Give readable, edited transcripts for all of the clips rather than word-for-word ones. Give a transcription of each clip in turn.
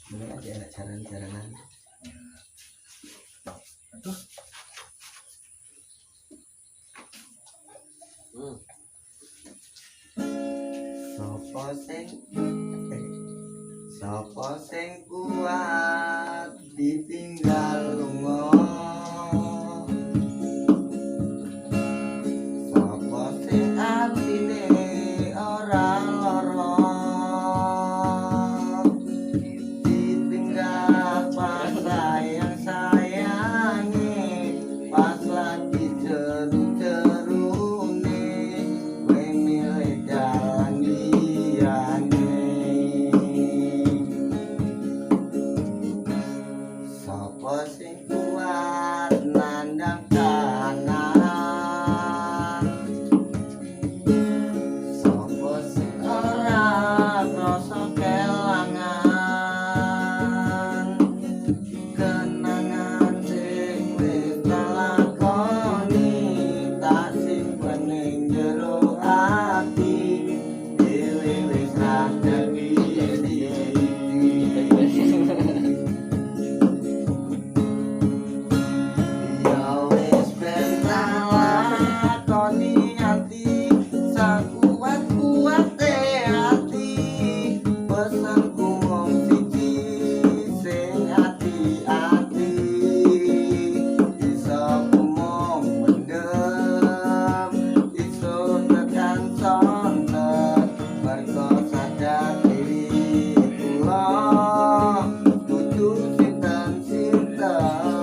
Mulai ada jalan-jalanan. Aduh. Sopo sing kuat ditinggal lunga. Sopo sing atine ora lara ditinggal pas sayang-sayange pas lagi jeru-jerune kowe milih jalan liyane. Sopo sing kuat nandang kanan, sopo sing ora krasa kelangan kenangan sing wis lakoni tak simpen ning jero ati dhewe wis sadar iki. Ya wis ben lakoni ati sakuat-kuate ati pesanku mung siji sing ati-ati iso mung mendem iso tekan sonten mergo sadar diri kula kudu sinten-sinten.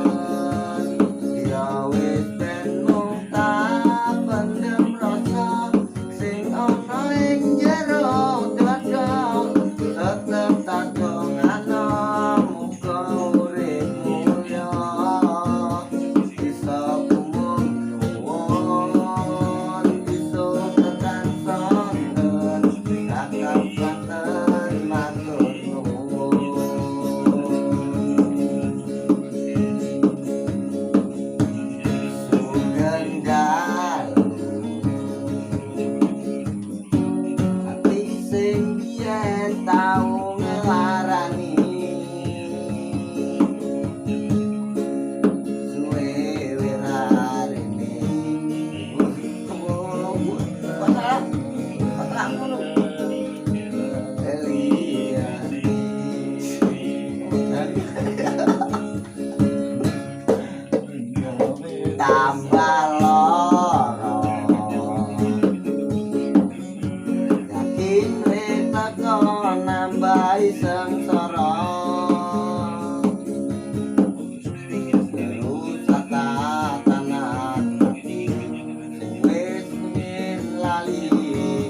Ya wis ben mung tak pendem rasa sing ana ing jero dada tetep tak dongano muga urip mulya bisa mung nyuwun bisa tekan sonten kakak paten matur nuwun. Sugeng dalu ati sing biyen tau ngelarani suwe wirarene tambah loro yakin teko nambahi sengsara rusak tatanan ati sing wis lali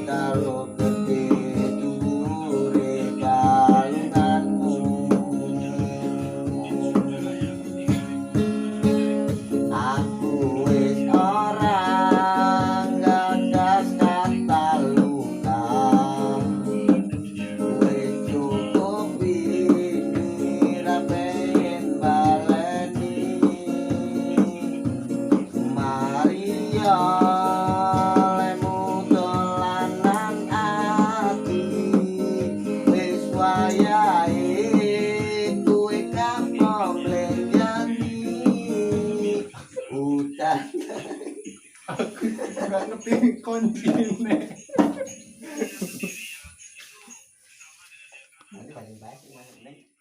karo gede dhuwure kalunganmu. Aku wis ora gagas kata luka wis cukup ini ra pengen baleni Maria lemu dolanan ati wis wayahe kowe kampung lenjani udah. Aku gak ngerti kuncinya. Nanti paling baik